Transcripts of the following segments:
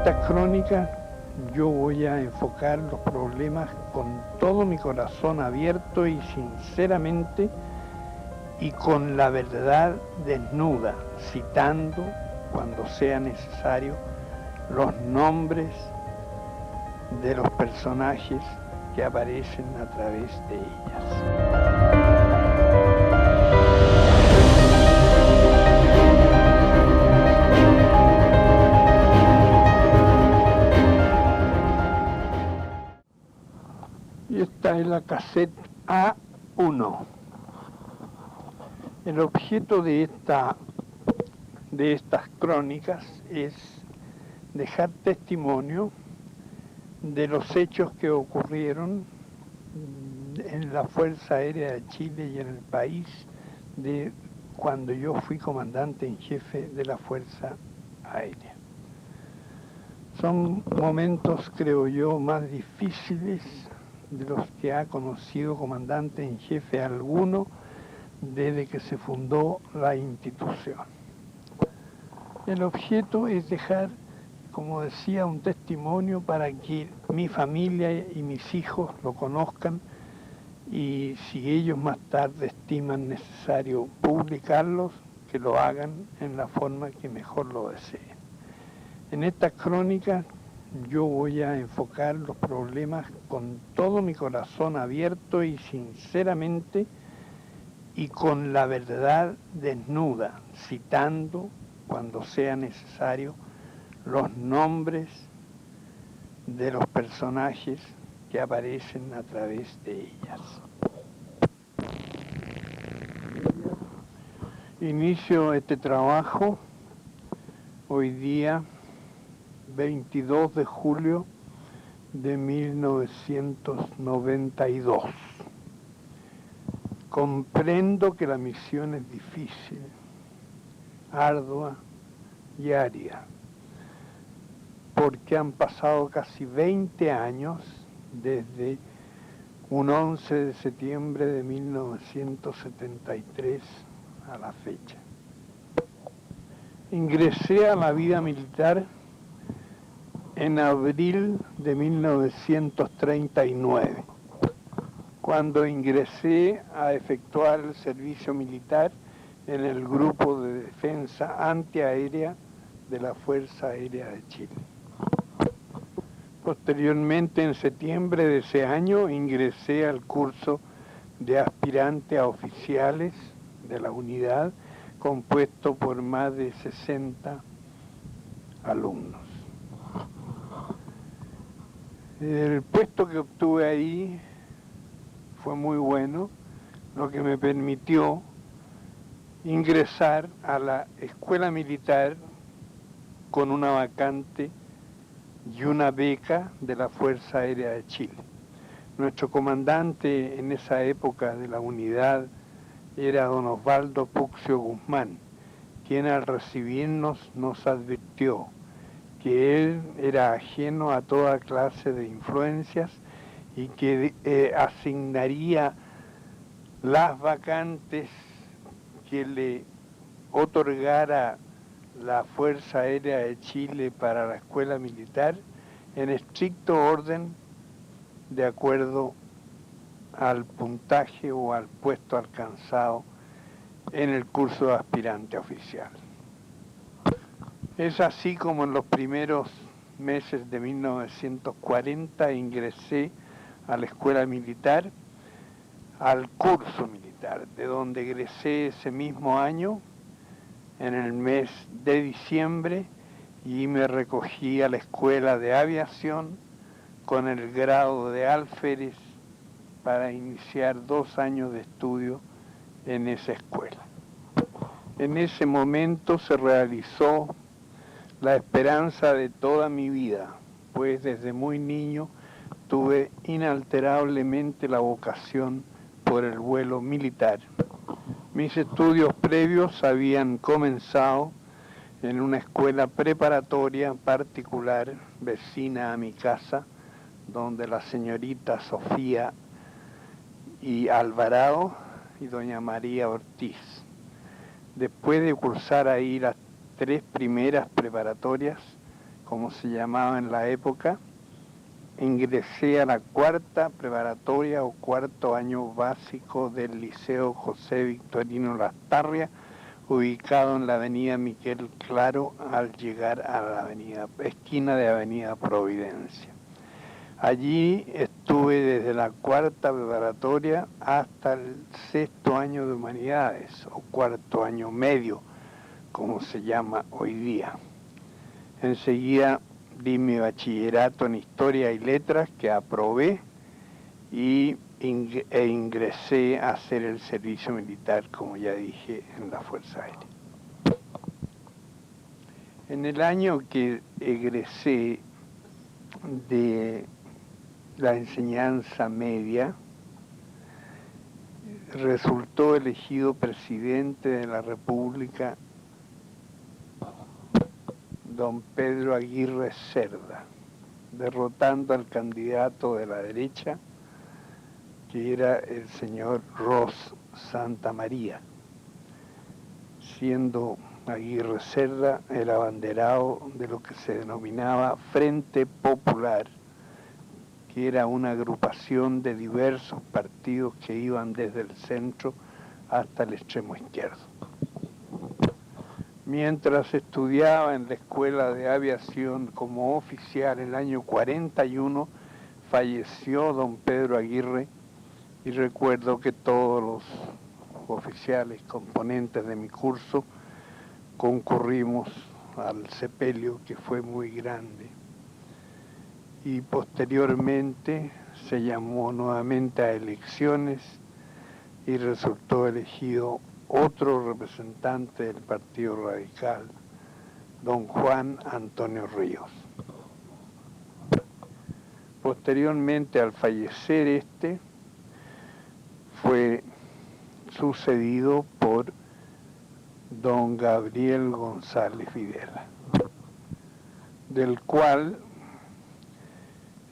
esta crónica yo voy a enfocar los problemas con todo mi corazón abierto y sinceramente y con la verdad desnuda, citando, cuando sea necesario, los nombres de los personajes que aparecen a través de ellas. Y esta es la cassette A1. El objeto de estas crónicas es dejar testimonio de los hechos que ocurrieron en la Fuerza Aérea de Chile y en el país de cuando yo fui comandante en jefe de la Fuerza Aérea. Son momentos, creo yo, más difíciles de los que ha conocido comandante en jefe alguno desde que se fundó la institución. El objeto es dejar, como decía, un testimonio para que mi familia y mis hijos lo conozcan y si ellos más tarde estiman necesario publicarlos, que lo hagan en la forma que mejor lo deseen. En esta crónica yo voy a enfocar los problemas con todo mi corazón abierto y sinceramente y con la verdad desnuda, citando, cuando sea necesario, los nombres de los personajes que aparecen a través de ellas. Inicio este trabajo hoy día 22 de julio de 1992. Comprendo que la misión es difícil, ardua y árida, porque han pasado casi 20 años desde un 11 de septiembre de 1973 a la fecha. Ingresé a la vida militar en abril de 1939, cuando ingresé a efectuar el servicio militar en el Grupo de Defensa Antiaérea de la Fuerza Aérea de Chile. Posteriormente, en septiembre de ese año, ingresé al curso de aspirante a oficiales de la unidad, compuesto por más de 60 alumnos. El puesto que obtuve ahí fue muy bueno, lo que me permitió ingresar a la escuela militar con una vacante y una beca de la Fuerza Aérea de Chile. Nuestro comandante en esa época de la unidad era don Osvaldo Puccio Guzmán, quien al recibirnos nos advirtió que él era ajeno a toda clase de influencias y que asignaría las vacantes que le otorgara la Fuerza Aérea de Chile para la escuela militar en estricto orden de acuerdo al puntaje o al puesto alcanzado en el curso de aspirante oficial. Es así como en los primeros meses de 1940 ingresé a la escuela militar, al curso militar, de donde egresé ese mismo año, en el mes de diciembre, y me recogí a la escuela de aviación con el grado de alférez para iniciar 2 años de estudio en esa escuela. En ese momento se realizó la esperanza de toda mi vida, pues desde muy niño tuve inalterablemente la vocación por el vuelo militar. Mis estudios previos habían comenzado en una escuela preparatoria particular vecina a mi casa, donde la señorita Sofía y Alvarado y doña María Ortiz. Después de cursar ahí las 3 primeras preparatorias, como se llamaba en la época, ingresé a la cuarta preparatoria o cuarto año básico del Liceo José Victorino Lastarria, ubicado en la avenida Miquel Claro, al llegar a la esquina de avenida Providencia. Allí estuve desde la cuarta preparatoria hasta el sexto año de humanidades, o cuarto año medio, como se llama hoy día. Enseguida di mi bachillerato en Historia y Letras, que aprobé, e ingresé a hacer el servicio militar, como ya dije, en la Fuerza Aérea. En el año que egresé de la enseñanza media, resultó elegido presidente de la República don Pedro Aguirre Cerda, derrotando al candidato de la derecha, que era el señor Ros Santamaría, siendo Aguirre Cerda el abanderado de lo que se denominaba Frente Popular, que era una agrupación de diversos partidos que iban desde el centro hasta el extremo izquierdo. Mientras estudiaba en la Escuela de Aviación como oficial el año 41, falleció don Pedro Aguirre, y recuerdo que todos los oficiales componentes de mi curso concurrimos al sepelio, que fue muy grande. Y posteriormente se llamó nuevamente a elecciones y resultó elegido otro representante del Partido Radical, don Juan Antonio Ríos. Posteriormente, al fallecer este, fue sucedido por don Gabriel González Videla, del cual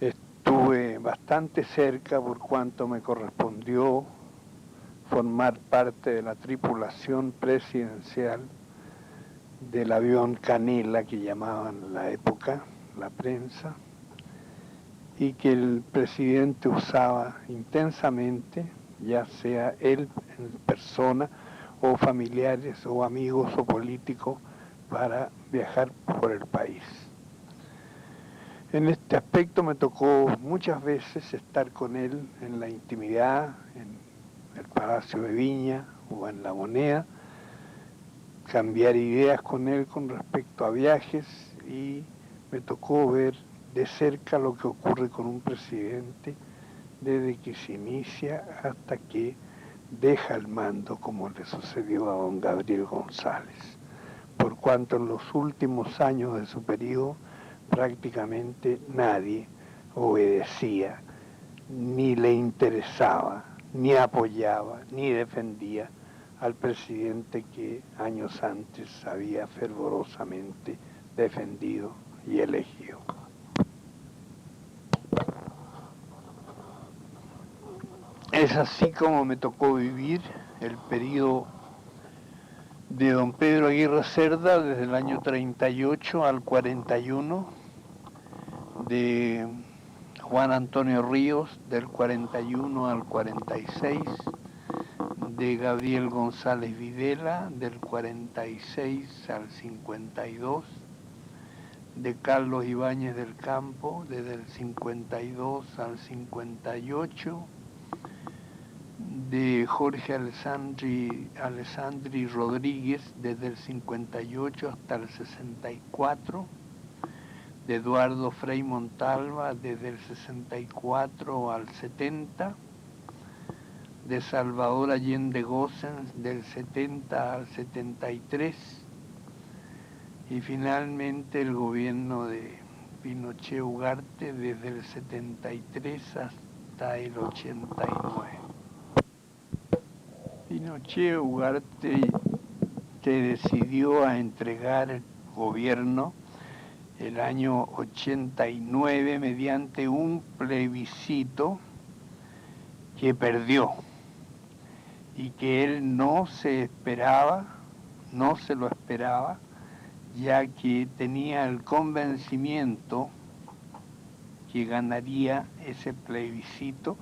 estuve bastante cerca por cuanto me correspondió formar parte de la tripulación presidencial del avión Canela, que llamaban en la época la prensa, y que el presidente usaba intensamente, ya sea él en persona o familiares o amigos o políticos, para viajar por el país. En este aspecto me tocó muchas veces estar con él en la intimidad, en el Palacio de Viña o en La Moneda, cambiar ideas con él con respecto a viajes, y me tocó ver de cerca lo que ocurre con un presidente desde que se inicia hasta que deja el mando, como le sucedió a don Gabriel González, por cuanto en los últimos años de su periodo prácticamente nadie obedecía, ni le interesaba, ni apoyaba, ni defendía al presidente que años antes había fervorosamente defendido y elegido. Es así como me tocó vivir el periodo de don Pedro Aguirre Cerda desde el año 38 al 41, de Juan Antonio Ríos del 41 al 46, de Gabriel González Videla del 46 al 52, de Carlos Ibáñez del Campo desde el 52 al 58, de Jorge Alessandri Rodríguez desde el 58 hasta el 64, de Eduardo Frei Montalva desde el 64 al 70, de Salvador Allende Gossens del 70 al 73, y finalmente el gobierno de Pinochet Ugarte desde el 73 hasta el 89. Pinochet Ugarte se decidió a entregar el gobierno el año 89 mediante un plebiscito que perdió y que él no se lo esperaba, ya que tenía el convencimiento que ganaría ese plebiscito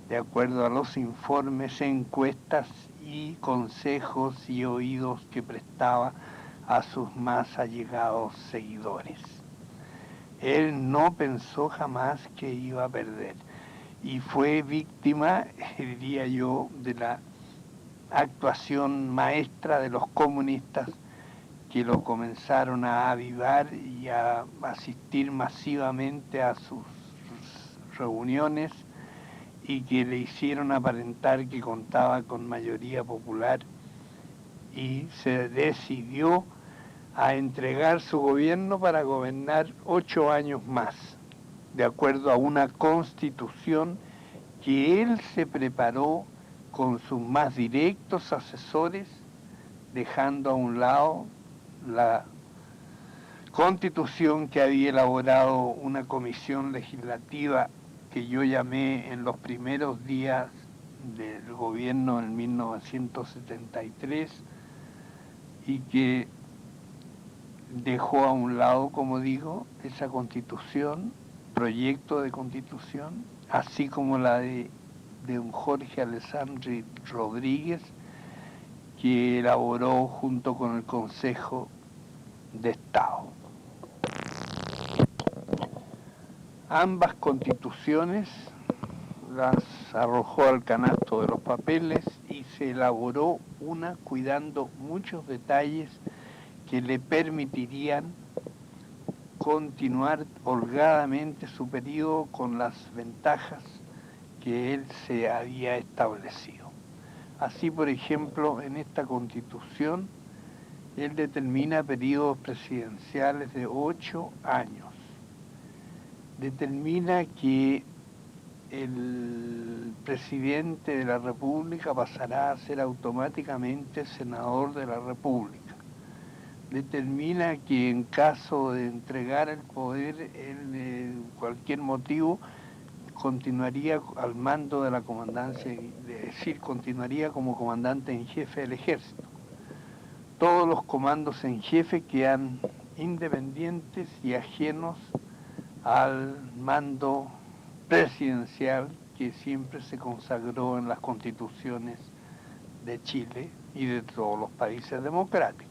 de acuerdo a los informes, encuestas y consejos y oídos que prestaba a sus más allegados seguidores. Él no pensó jamás que iba a perder y fue víctima, diría yo, de la actuación maestra de los comunistas que lo comenzaron a avivar y a asistir masivamente a sus reuniones y que le hicieron aparentar que contaba con mayoría popular, y se decidió a entregar su gobierno para gobernar 8 años más, de acuerdo a una constitución que él se preparó con sus más directos asesores, dejando a un lado la constitución que había elaborado una comisión legislativa que yo llamé en los primeros días del gobierno en 1973 y que dejó a un lado, como digo, esa constitución, proyecto de constitución, así como la de un Jorge Alessandri Rodríguez, que elaboró junto con el Consejo de Estado. Ambas constituciones las arrojó al canasto de los papeles y se elaboró una cuidando muchos detalles que le permitirían continuar holgadamente su periodo con las ventajas que él se había establecido. Así, por ejemplo, en esta Constitución, él determina periodos presidenciales de 8 años. Determina que el presidente de la República pasará a ser automáticamente senador de la República. Determina que en caso de entregar el poder, él de cualquier motivo continuaría al mando de la comandancia, es decir, continuaría como comandante en jefe del ejército. Todos los comandos en jefe quedan independientes y ajenos al mando presidencial que siempre se consagró en las constituciones de Chile y de todos los países democráticos.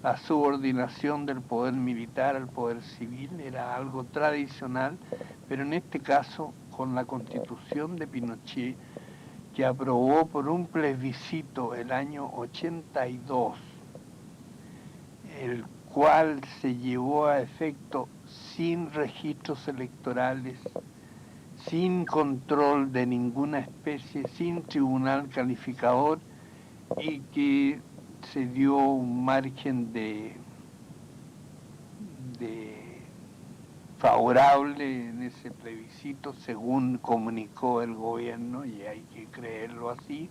La subordinación del poder militar al poder civil era algo tradicional, pero en este caso, con la Constitución de Pinochet, que aprobó por un plebiscito el año 82, el cual se llevó a efecto sin registros electorales, sin control de ninguna especie, sin tribunal calificador, y que se dio un margen de favorable en ese plebiscito, según comunicó el gobierno, y hay que creerlo así,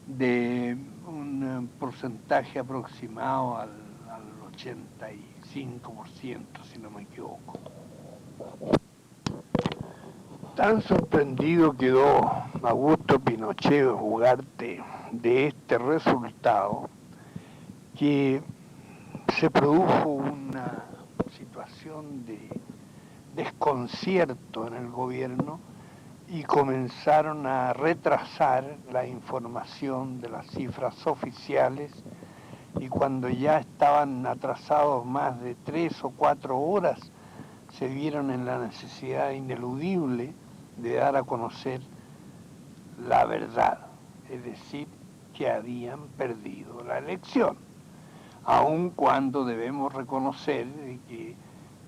de un porcentaje aproximado al 85%, si no me equivoco. Tan sorprendido quedó Augusto Pinochet Ugarte de este resultado que se produjo una situación de desconcierto en el gobierno y comenzaron a retrasar la información de las cifras oficiales, y cuando ya estaban atrasados más de 3 o 4 horas se vieron en la necesidad ineludible de dar a conocer la verdad, es decir, que habían perdido la elección, aun cuando debemos reconocer que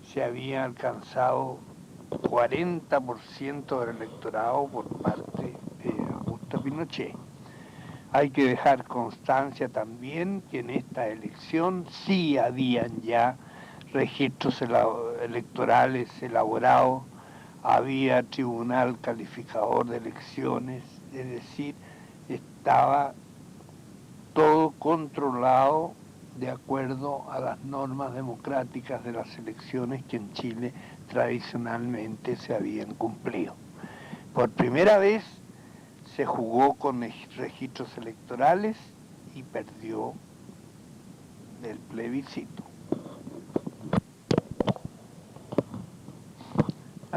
se había alcanzado 40% del electorado por parte de Augusto Pinochet. Hay que dejar constancia también que en esta elección sí habían ya registros electorales elaborados, había tribunal calificador de elecciones, es decir, estaba todo controlado de acuerdo a las normas democráticas de las elecciones que en Chile tradicionalmente se habían cumplido. Por primera vez se jugó con registros electorales y perdió el plebiscito.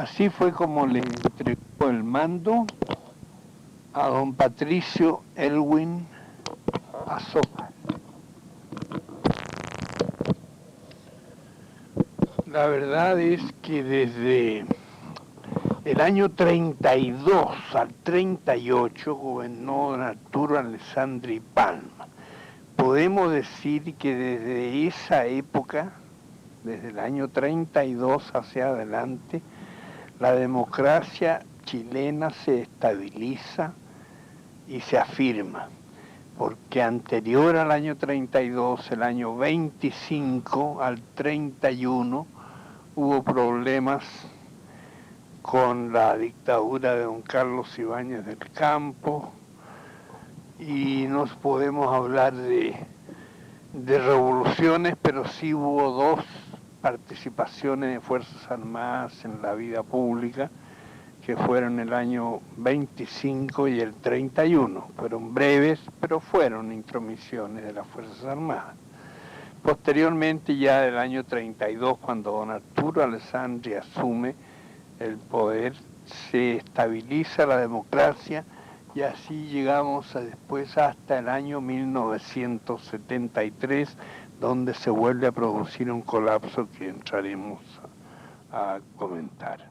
Así fue como le entregó el mando a don Patricio Elwin Azoka. La verdad es que desde el año 32 al 38 gobernó don Arturo Alessandri Palma. Podemos decir que desde esa época, desde el año 32 hacia adelante, la democracia chilena se estabiliza y se afirma, porque anterior al año 32, el año 25 al 31, hubo problemas con la dictadura de don Carlos Ibáñez del Campo, y no podemos hablar de revoluciones, pero sí hubo dos participaciones de Fuerzas Armadas en la vida pública, que fueron el año 25 y el 31. Fueron breves, pero fueron intromisiones de las Fuerzas Armadas. Posteriormente, ya del año 32, cuando don Arturo Alessandri asume el poder, se estabiliza la democracia, y así llegamos después hasta el año 1973, donde se vuelve a producir un colapso que entraremos a comentar.